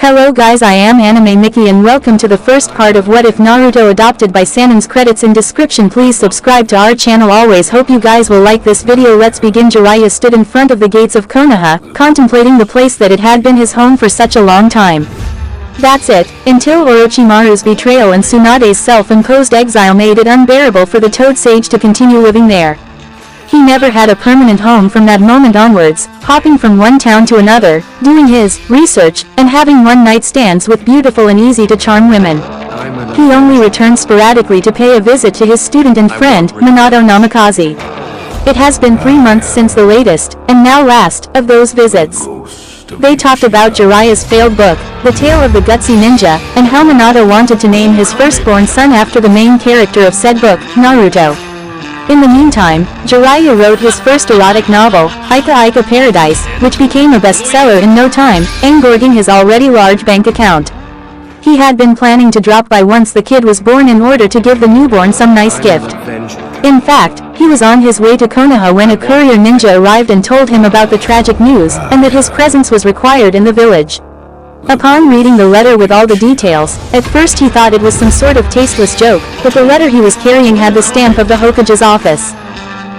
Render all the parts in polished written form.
Hello guys, I am Anime Mickey and welcome to the first part of What If Naruto adopted by Sannin's credits in description. Please subscribe to our channel. Always hope you guys will like this video. Let's begin. Jiraiya stood in front of the gates of Konoha, contemplating the place that it had been his home for such a long time. That's it, until Orochimaru's betrayal and Tsunade's self-imposed exile made it unbearable for the Toad Sage to continue living there. He never had a permanent home from that moment onwards, hopping from one town to another, doing his research, and having one-night stands with beautiful and easy-to-charm women. He only returned sporadically to pay a visit to his student and friend, Minato Namikaze. It has been 3 months since the latest, and now last, of those visits. They talked about Jiraiya's failed book, the tale of the gutsy ninja, and how Minato wanted to name his firstborn son after the main character of said book, Naruto. In the meantime, Jiraiya wrote his first erotic novel, Aika Aika Paradise, which became a bestseller in no time, engorging his already large bank account. He had been planning to drop by once the kid was born in order to give the newborn some nice gift. In fact, he was on his way to Konoha when a courier ninja arrived and told him about the tragic news, and that his presence was required in the village. Upon reading the letter with all the details, at first he thought it was some sort of tasteless joke, but the letter he was carrying had the stamp of the Hokage's office.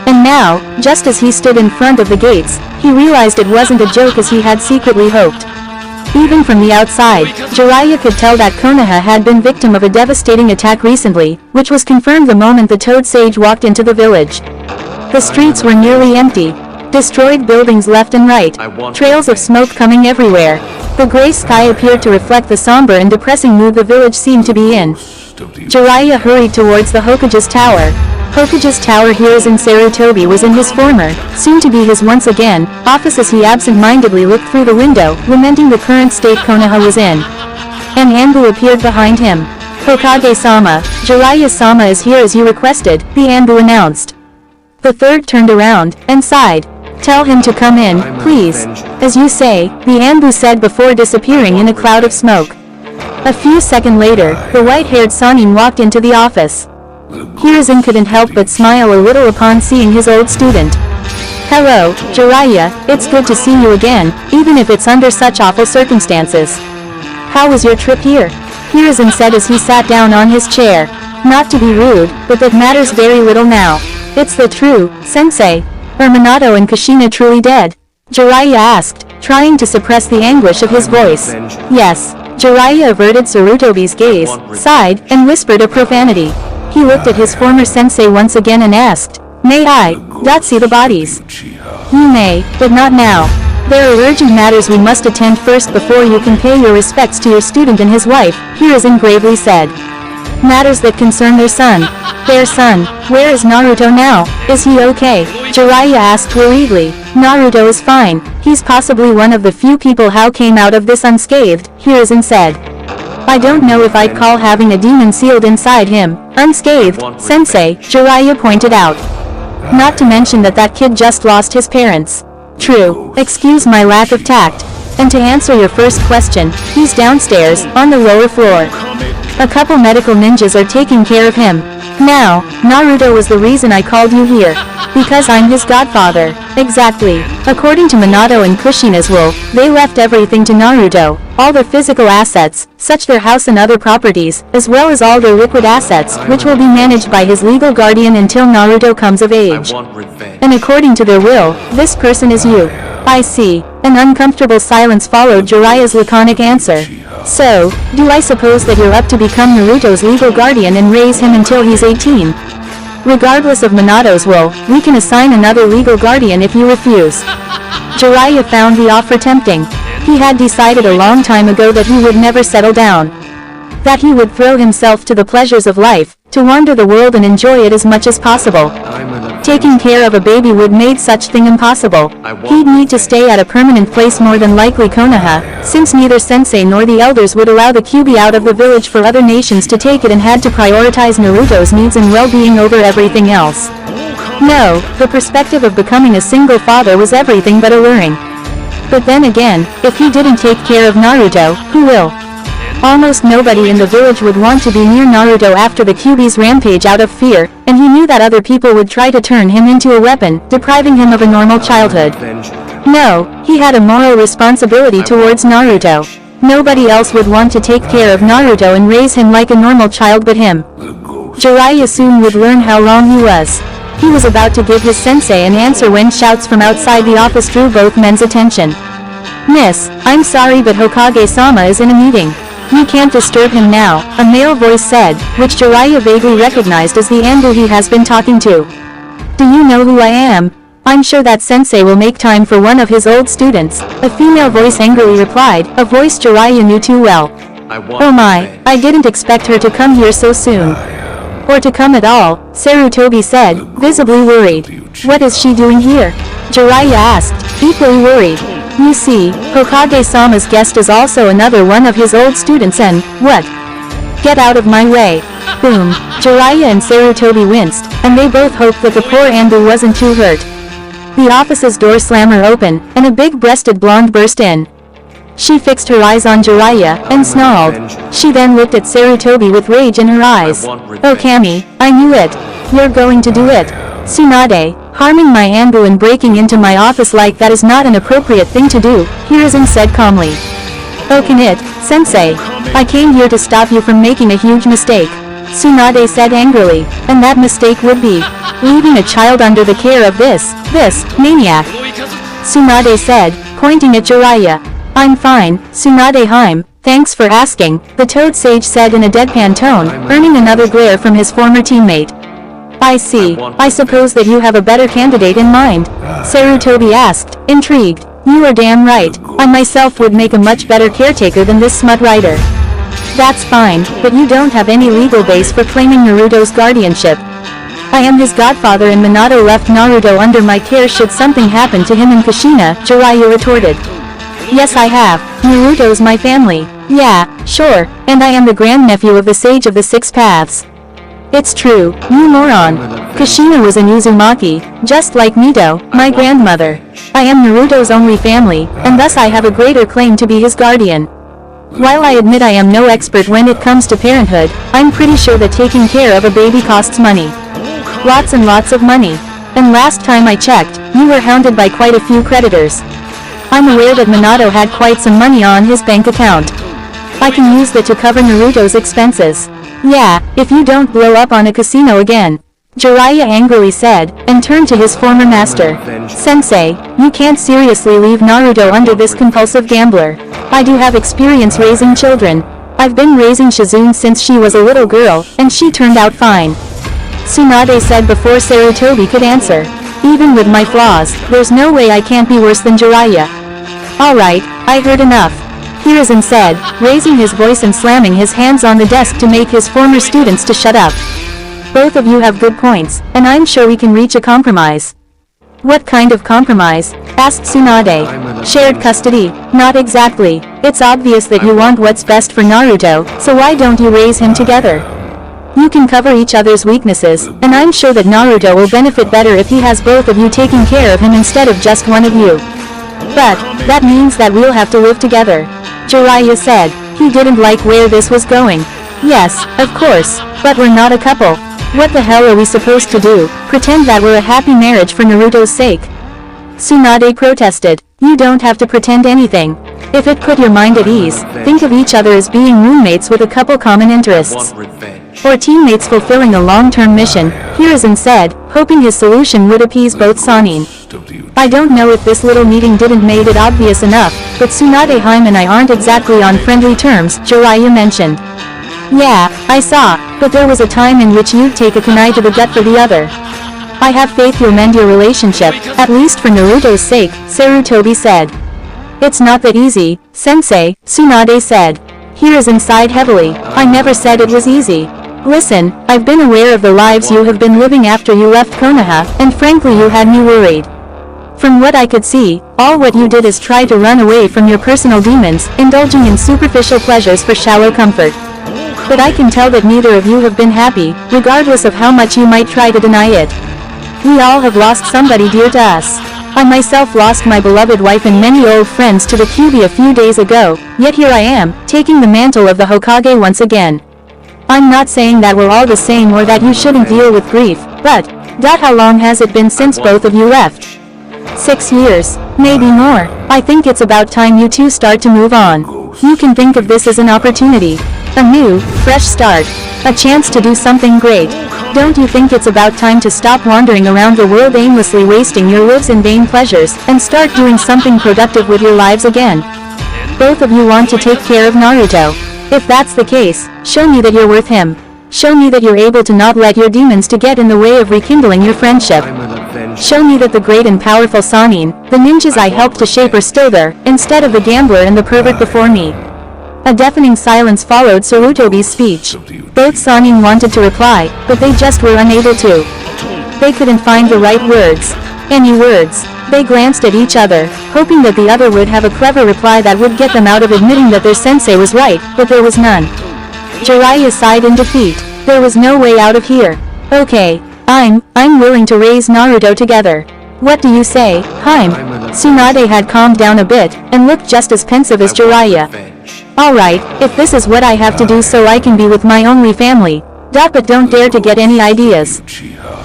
And now, just as he stood in front of the gates, he realized it wasn't a joke as he had secretly hoped. Even from the outside, Jiraiya could tell that Konoha had been victim of a devastating attack recently, which was confirmed the moment the Toad Sage walked into the village. The streets were nearly empty. Destroyed buildings left and right, trails of smoke coming everywhere. The gray sky appeared to reflect the somber and depressing mood the village seemed to be in. Jiraiya hurried towards the Hokage's tower. Hokage's tower here in Sarutobi was in his former, soon to be his once again, office as he absent-mindedly looked through the window, lamenting the current state Konoha was in. An Anbu appeared behind him. Hokage-sama, Jiraiya-sama is here as you requested, the Anbu announced. The third turned around, and sighed. Tell him to come in, please. As you say, the Anbu said before disappearing in a cloud of smoke. A few seconds later, the white-haired Sannin walked into the office. Hiruzen couldn't help but smile a little upon seeing his old student. Hello, Jiraiya, it's good to see you again, even if it's under such awful circumstances. How was your trip here? Hiruzen said as he sat down on his chair. Not to be rude, but that matters very little now. It's the true, sensei. Are Minato and Kushina truly dead? Jiraiya asked, trying to suppress the anguish of his voice. Yes. Jiraiya averted Sarutobi's gaze, sighed, and whispered a profanity. He looked at his former sensei once again and asked, May I, see the bodies? You may, but not now. There are urgent matters we must attend first before you can pay your respects to your student and his wife, Hiruzen gravely said. Matters that concern their son. Their son, where is Naruto now? Is he okay? Jiraiya asked worriedly. Naruto is fine, he's possibly one of the few people who came out of this unscathed, Hiruzen said. I don't know if I'd call having a demon sealed inside him unscathed, sensei, Jiraiya pointed out. Not to mention that kid just lost his parents. True, excuse my lack of tact. And to answer your first question, he's downstairs, on the lower floor. A couple medical ninjas are taking care of him. Now, Naruto was the reason I called you here. Because I'm his godfather. Exactly. According to Minato and Kushina's will, they left everything to Naruto. All their physical assets, such their house and other properties, as well as all their liquid assets, which will be managed by his legal guardian until Naruto comes of age. And according to their will, this person is you. I see. An uncomfortable silence followed Jiraiya's laconic answer. So, do I suppose that you're up to become Naruto's legal guardian and raise him until he's 18? Regardless of Minato's will, we can assign another legal guardian if you refuse. Jiraiya found the offer tempting. He had decided a long time ago that he would never settle down. That he would throw himself to the pleasures of life, to wander the world and enjoy it as much as possible. Taking care of a baby would make such thing impossible. He'd need to stay at a permanent place, more than likely Konoha, since neither sensei nor the elders would allow the Kyuubi out of the village for other nations to take it, and had to prioritize Naruto's needs and well-being over everything else. No, the perspective of becoming a single father was everything but alluring. But then again, if he didn't take care of Naruto, who will? Almost nobody in the village would want to be near Naruto after the Kyuubi's rampage out of fear, and he knew that other people would try to turn him into a weapon, depriving him of a normal childhood. No, he had a moral responsibility towards Naruto. Nobody else would want to take care of Naruto and raise him like a normal child but him. Jiraiya soon would learn how wrong he was. He was about to give his sensei an answer when shouts from outside the office drew both men's attention. Miss, I'm sorry but Hokage-sama is in a meeting. You can't disturb him now, a male voice said, which Jiraiya vaguely recognized as the Anbu he has been talking to. Do you know who I am? I'm sure that sensei will make time for one of his old students, a female voice angrily replied, a voice Jiraiya knew too well. Oh my, I didn't expect her to come here so soon. Or to come at all, Sarutobi said, visibly worried. What is she doing here? Jiraiya asked, equally worried. You see, Hokage-sama's guest is also another one of his old students and, what? Get out of my way. Boom. Jiraiya and Sarutobi winced, and they both hoped that the poor Anbu wasn't too hurt. The office's door slammer opened, and a big-breasted blonde burst in. She fixed her eyes on Jiraiya, and snarled. She then looked at Sarutobi with rage in her eyes. Oh Kami, I knew it. You're going to do it. Tsunade, harming my Anbu and breaking into my office like that is not an appropriate thing to do, Hiruzen said calmly. Oh can it, sensei? I came here to stop you from making a huge mistake. Tsunade said angrily, and that mistake would be leaving a child under the care of this maniac. Tsunade said, pointing at Jiraiya. I'm fine, Tsunade-hime, thanks for asking, the Toad Sage said in a deadpan tone, earning another glare from his former teammate. I see, I suppose that you have a better candidate in mind, Sarutobi asked, intrigued. You are damn right, I myself would make a much better caretaker than this smut writer. That's fine, but you don't have any legal base for claiming Naruto's guardianship. I am his godfather and Minato left Naruto under my care should something happen to him in Kushina, Jiraiya retorted. Yes I have, Naruto's my family. Yeah, sure, and I am the grandnephew of the Sage of the Six Paths. It's true, you moron. Kushina was in Uzumaki, just like Mito, my grandmother. I am Naruto's only family, and thus I have a greater claim to be his guardian. While I admit I am no expert when it comes to parenthood, I'm pretty sure that taking care of a baby costs money. Lots and lots of money. And last time I checked, you were hounded by quite a few creditors. I'm aware that Minato had quite some money on his bank account. I can use that to cover Naruto's expenses. Yeah, if you don't blow up on a casino again. Jiraiya angrily said, and turned to his former master. Sensei, you can't seriously leave Naruto under this compulsive gambler. I do have experience raising children. I've been raising Shizune since she was a little girl, and she turned out fine. Tsunade said before Sarutobi could answer. Even with my flaws, there's no way I can't be worse than Jiraiya. Alright, I heard enough. Hiruzen said, raising his voice and slamming his hands on the desk to make his former students to shut up. Both of you have good points, and I'm sure we can reach a compromise. What kind of compromise? Asked Tsunade. Shared custody? Not exactly. It's obvious that you want what's best for Naruto, so why don't you raise him together? You can cover each other's weaknesses, and I'm sure that Naruto will benefit better if he has both of you taking care of him instead of just one of you. But, that means that we'll have to live together. Jiraiya said. He didn't like where this was going. Yes, of course, but we're not a couple. What the hell are we supposed to do, pretend that we're a happy marriage for Naruto's sake? Tsunade protested. You don't have to pretend anything. If it put your mind at ease, think of each other as being roommates with a couple common interests. Or teammates fulfilling a long-term mission, Hiruzen said, hoping his solution would appease both Sannin. I don't know if this little meeting didn't made it obvious enough, but Tsunade-hime and I aren't exactly on friendly terms, Jiraiya mentioned. Yeah, I saw, but there was a time in which you'd take a kunai to the gut for the other. I have faith you'll mend your relationship, at least for Naruto's sake, Sarutobi said. It's not that easy, sensei, Tsunade said. Hiruzen sighed heavily. I never said it was easy. Listen, I've been aware of the lives you have been living after you left Konoha, and frankly you had me worried. From what I could see, all what you did is try to run away from your personal demons, indulging in superficial pleasures for shallow comfort. But I can tell that neither of you have been happy, regardless of how much you might try to deny it. We all have lost somebody dear to us. I myself lost my beloved wife and many old friends to the Kyuubi a few days ago, yet here I am, taking the mantle of the Hokage once again. I'm not saying that we're all the same or that you shouldn't deal with grief, but, how long has it been since both of you left? 6 years, maybe more. I think it's about time you two start to move on. You can think of this as an opportunity. A new, fresh start. A chance to do something great. Don't you think it's about time to stop wandering around the world aimlessly wasting your lives in vain pleasures, and start doing something productive with your lives again? Both of you want to take care of Naruto. If that's the case, show me that you're worth him. Show me that you're able to not let your demons to get in the way of rekindling your friendship. Show me that the great and powerful Sannin, the ninjas I helped to shape, are still there, instead of the gambler and the pervert before me. A deafening silence followed Sarutobi's speech. Both Sannin wanted to reply, but they just were unable to. They couldn't find the right words. Any words. They glanced at each other, hoping that the other would have a clever reply that would get them out of admitting that their sensei was right, but there was none. Jiraiya sighed in defeat. There was no way out of here. Okay, I'm willing to raise Naruto together. What do you say, Haim? Tsunade had calmed down a bit, and looked just as pensive as Jiraiya. Alright, if this is what I have to do so I can be with my only family. But don't dare to get any ideas.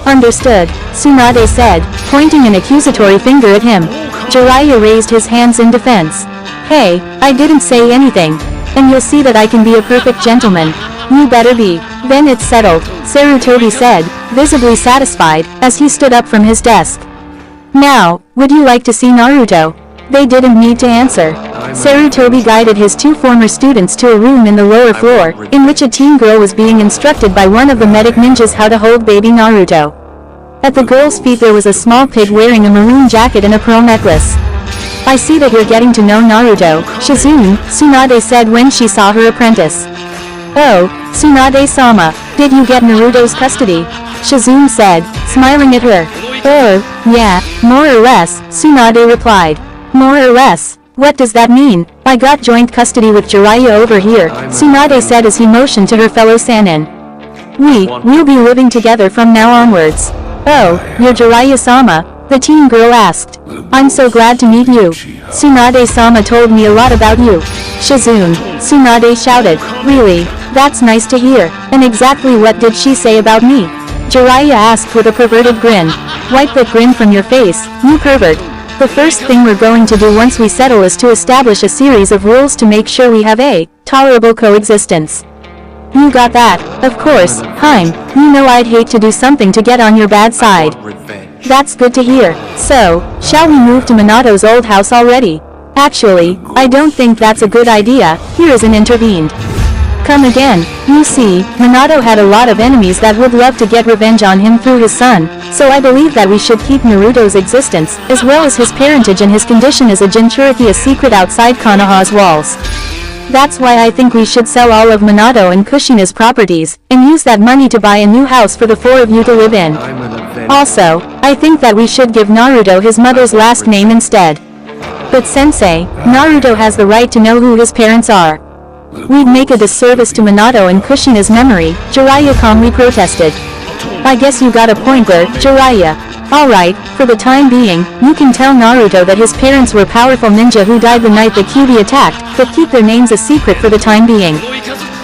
Understood, Tsunade said, pointing an accusatory finger at him. Jiraiya raised his hands in defense. Hey, I didn't say anything. And you'll see that I can be a perfect gentleman. You better be. Then it's settled, Sarutobi said, visibly satisfied, as he stood up from his desk. Now, would you like to see Naruto? They didn't need to answer. Sarutobi guided his two former students to a room in the lower floor, in which a teen girl was being instructed by one of the medic ninjas how to hold baby Naruto. At the girl's feet there was a small pig wearing a maroon jacket and a pearl necklace. I see that you're getting to know Naruto, Shizune, Tsunade said when she saw her apprentice. Oh, Tsunade-sama, did you get Naruto's custody? Shizune said, smiling at her. Oh, yeah, more or less, Tsunade replied. More or less. What does that mean? I got joint custody with Jiraiya over here, Tsunade said as he motioned to her fellow Sannin. We'll be living together from now onwards. Oh, you're Jiraiya-sama? The teen girl asked. I'm so glad to meet you. Tsunade-sama told me a lot about you. Shizune, Tsunade shouted. Really? That's nice to hear. And exactly what did she say about me? Jiraiya asked with a perverted grin. Wipe that grin from your face, you pervert. The first thing we're going to do once we settle is to establish a series of rules to make sure we have a tolerable coexistence. You got that, of course, Haim. You know I'd hate to do something to get on your bad side. That's good to hear. So, shall we move to Minato's old house already? Actually, I don't think that's a good idea, Hiruzen intervened. Come again. You see, Minato had a lot of enemies that would love to get revenge on him through his son, so I believe that we should keep Naruto's existence, as well as his parentage and his condition as a Jinchuriki a secret outside Konoha's walls. That's why I think we should sell all of Minato and Kushina's properties, and use that money to buy a new house for the four of you to live in. Also, I think that we should give Naruto his mother's last name instead. But sensei, Naruto has the right to know who his parents are. We'd make a disservice to Minato and Kushina's memory, Jiraiya calmly protested. I guess you got a point there, Jiraiya. Alright, for the time being, you can tell Naruto that his parents were powerful ninja who died the night the Kyuubi attacked, but keep their names a secret for the time being.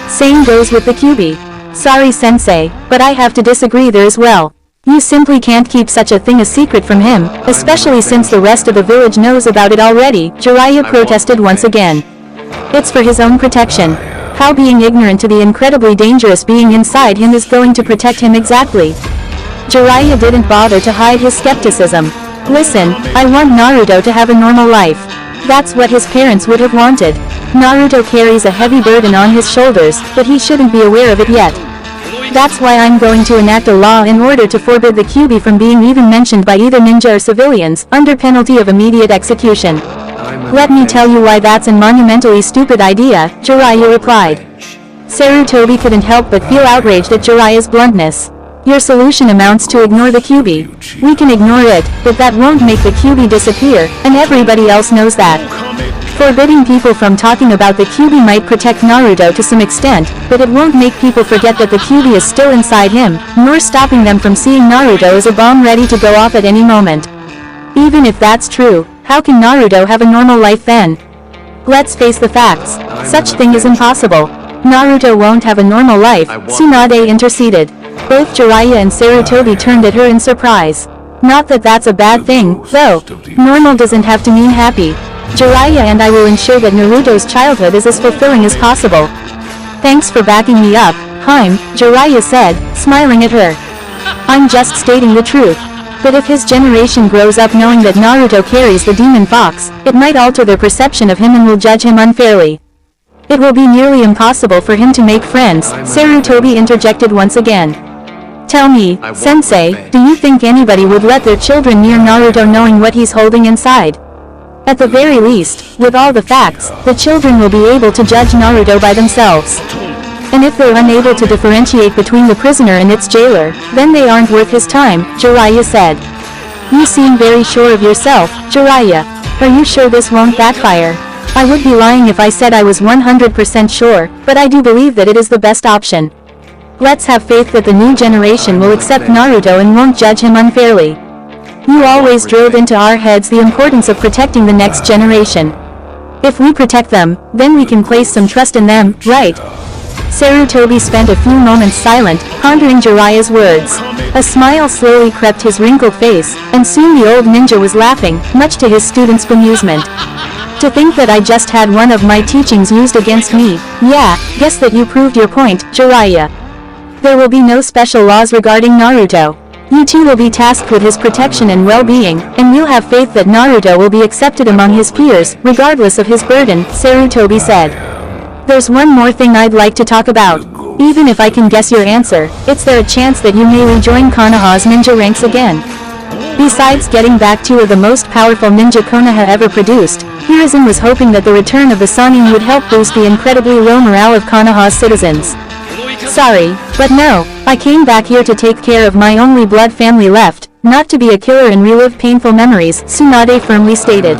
Same goes with the Kyuubi. Sorry sensei, but I have to disagree there as well. You simply can't keep such a thing a secret from him, especially since the rest of the village knows about it already, Jiraiya protested once again. It's for his own protection. How being ignorant to the incredibly dangerous being inside him is going to protect him exactly? Jiraiya didn't bother to hide his skepticism. Listen, I want Naruto to have a normal life. That's what his parents would have wanted. Naruto carries a heavy burden on his shoulders, but he shouldn't be aware of it yet. That's why I'm going to enact a law in order to forbid the Kyuubi from being even mentioned by either ninja or civilians, under penalty of immediate execution. Let me tell you why that's a monumentally stupid idea, Jiraiya replied. Sarutobi couldn't help but feel outraged at Jiraiya's bluntness. Your solution amounts to ignore the Kyuubi. We can ignore it, but that won't make the Kyuubi disappear, and everybody else knows that. Forbidding people from talking about the Kyuubi might protect Naruto to some extent, but it won't make people forget that the Kyuubi is still inside him, nor stopping them from seeing Naruto as a bomb ready to go off at any moment. Even if that's true, how can Naruto have a normal life then? Let's face the facts. Such thing is impossible. Naruto won't have a normal life, Tsunade interceded. Both Jiraiya and Sarutobi turned at her in surprise. Not that that's a bad thing, though. Normal doesn't have to mean happy. Jiraiya and I will ensure that Naruto's childhood is as fulfilling as possible. Thanks for backing me up, Haim, Jiraiya said, smiling at her. I'm just stating the truth. But if his generation grows up knowing that Naruto carries the demon fox, it might alter their perception of him and will judge him unfairly. It will be nearly impossible for him to make friends, Sarutobi interjected once again. Tell me, Sensei, do you think anybody would let their children near Naruto knowing what he's holding inside? At the very least, with all the facts, the children will be able to judge Naruto by themselves. And if they're unable to differentiate between the prisoner and its jailer, then they aren't worth his time, Jiraiya said. You seem very sure of yourself, Jiraiya. Are you sure this won't backfire? I would be lying if I said I was 100% sure, but I do believe that it is the best option. Let's have faith that the new generation will accept Naruto and won't judge him unfairly. You always drilled into our heads the importance of protecting the next generation. If we protect them, then we can place some trust in them, right? Sarutobi spent a few moments silent, pondering Jiraiya's words. A smile slowly crept his wrinkled face, and soon the old ninja was laughing, much to his students' bemusement. To think that I just had one of my teachings used against me, yeah, guess that you proved your point, Jiraiya. There will be no special laws regarding Naruto. You two will be tasked with his protection and well-being, and we'll have faith that Naruto will be accepted among his peers, regardless of his burden, Sarutobi said. There's one more thing I'd like to talk about. Even if I can guess your answer, is there a chance that you may rejoin Konoha's ninja ranks again? Besides getting back two of the most powerful ninja Konoha ever produced, Hiruzen was hoping that the return of the Sannin would help boost the incredibly low morale of Konoha's citizens. Sorry, but no, I came back here to take care of my only blood family left, not to be a killer and relive painful memories, Tsunade firmly stated.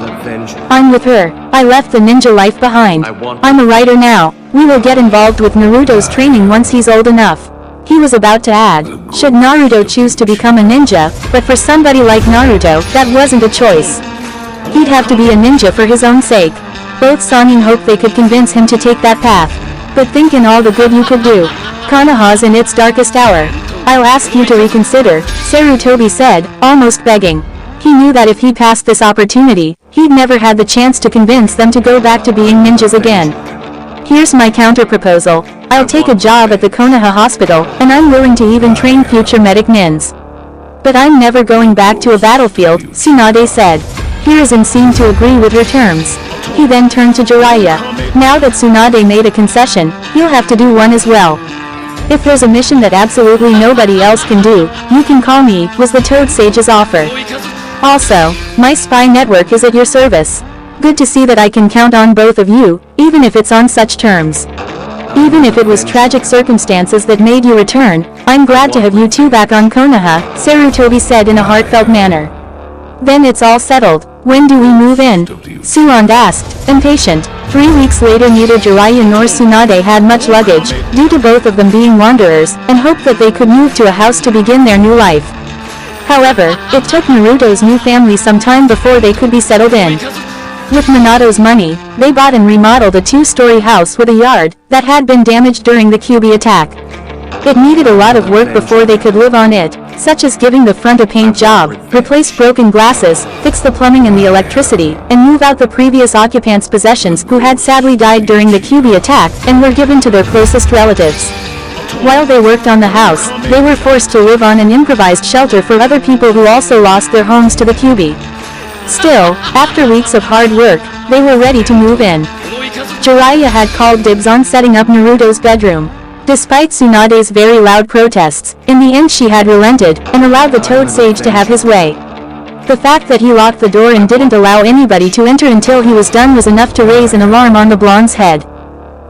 I'm with her. I left the ninja life behind. I'm a writer now. We will get involved with Naruto's training once he's old enough. He was about to add, should Naruto choose to become a ninja, but for somebody like Naruto, that wasn't a choice. He'd have to be a ninja for his own sake. Both Sannin hoped they could convince him to take that path. But think in all the good you could do. Konoha's in its darkest hour. I'll ask you to reconsider, Sarutobi said, almost begging. He knew that if he passed this opportunity, he'd never had the chance to convince them to go back to being ninjas again. Here's my counter-proposal. I'll take a job at the Konoha hospital, and I'm willing to even train future medic nins. But I'm never going back to a battlefield, Tsunade said. Hiruzen seemed to agree with her terms. He then turned to Jiraiya. Now that Tsunade made a concession, he'll have to do one as well. If there's a mission that absolutely nobody else can do, you can call me, was the Toad Sage's offer. Also, my spy network is at your service. Good to see that I can count on both of you, even if it's on such terms. Even if it was tragic circumstances that made you return, I'm glad to have you two back on Konoha, Sarutobi said in a heartfelt manner. Then it's all settled. When do we move in? Suand asked, impatient. 3 weeks later neither Jiraiya nor Tsunade had much luggage, due to both of them being wanderers, and hoped that they could move to a house to begin their new life. However, it took Naruto's new family some time before they could be settled in. With Minato's money, they bought and remodeled a 2-story house with a yard that had been damaged during the Kyuubi attack. It needed a lot of work before they could live on it, such as giving the front a paint job, replace broken glasses, fix the plumbing and the electricity, and move out the previous occupants' possessions who had sadly died during the Kyuubi attack and were given to their closest relatives. While they worked on the house, they were forced to live on an improvised shelter for other people who also lost their homes to the Kyuubi. Still, after weeks of hard work, they were ready to move in. Jiraiya had called dibs on setting up Naruto's bedroom. Despite Tsunade's very loud protests, in the end she had relented, and allowed the Toad Sage to have his way. The fact that he locked the door and didn't allow anybody to enter until he was done was enough to raise an alarm on the blonde's head.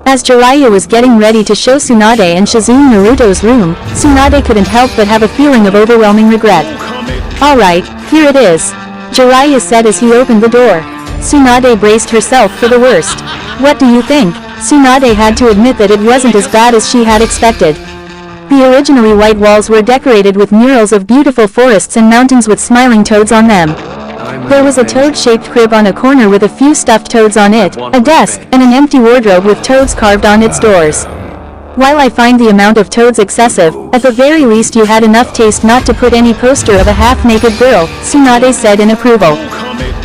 As Jiraiya was getting ready to show Tsunade and Shizune Naruto's room, Tsunade couldn't help but have a feeling of overwhelming regret. Alright, here it is, Jiraiya said as he opened the door. Tsunade braced herself for the worst. What do you think? Tsunade had to admit that it wasn't as bad as she had expected. The originally white walls were decorated with murals of beautiful forests and mountains with smiling toads on them. There was a toad-shaped crib on a corner with a few stuffed toads on it, a desk, and an empty wardrobe with toads carved on its doors. While I find the amount of toads excessive, at the very least you had enough taste not to put any poster of a half-naked girl, Tsunade said in approval.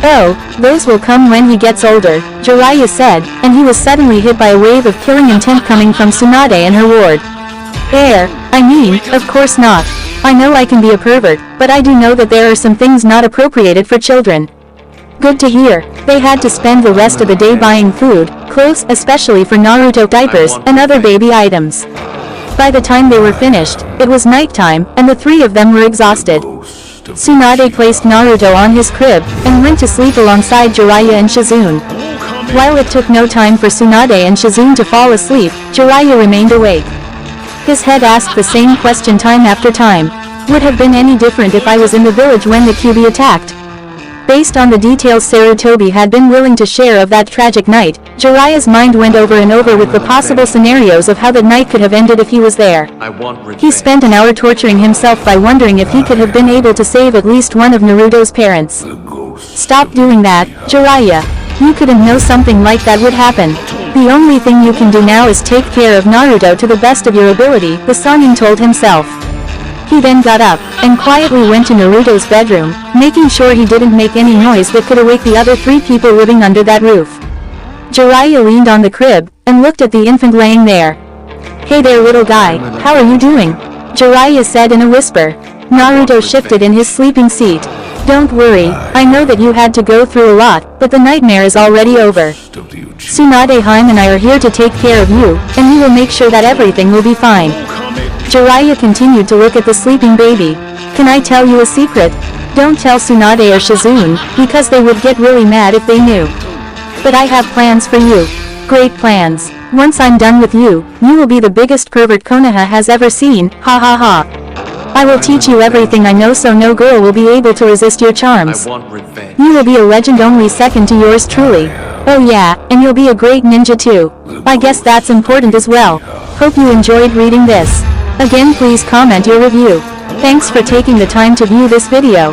Oh, those will come when he gets older, Jiraiya said, and he was suddenly hit by a wave of killing intent coming from Tsunade and her ward. I mean, of course not. I know I can be a pervert, but I do know that there are some things not appropriated for children. Good to hear. They had to spend the rest of the day buying food, clothes, especially for Naruto, diapers, and other baby items. By the time they were finished, it was nighttime, and the three of them were exhausted. Tsunade placed Naruto on his crib, and went to sleep alongside Jiraiya and Shizune. While it took no time for Tsunade and Shizune to fall asleep, Jiraiya remained awake. His head asked the same question time after time. Would have been any different if I was in the village when the Kyuubi attacked? Based on the details Sarutobi had been willing to share of that tragic night, Jiraiya's mind went over and over with the possible scenarios of how the night could have ended if he was there. He spent an hour torturing himself by wondering if he could have been able to save at least one of Naruto's parents. Stop doing that, Jiraiya. You couldn't know something like that would happen. The only thing you can do now is take care of Naruto to the best of your ability, the Sannin told himself. He then got up, and quietly went to Naruto's bedroom, making sure he didn't make any noise that could awake the other three people living under that roof. Jiraiya leaned on the crib, and looked at the infant laying there. Hey there little guy, how are you doing? Jiraiya said in a whisper. Naruto shifted in his sleeping seat. Don't worry, I know that you had to go through a lot, but the nightmare is already over. Tsunade Haim and I are here to take care of you, and we will make sure that everything will be fine. Jiraiya continued to look at the sleeping baby. Can I tell you a secret? Don't tell Tsunade or Shizune, because they would get really mad if they knew. But I have plans for you. Great plans. Once I'm done with you, you will be the biggest pervert Konoha has ever seen, ha ha ha. I will teach you everything I know so no girl will be able to resist your charms. You will be a legend only second to yours truly. Oh yeah, and you'll be a great ninja too. I guess that's important as well. Hope you enjoyed reading this. Again, please comment your review. Thanks for taking the time to view this video.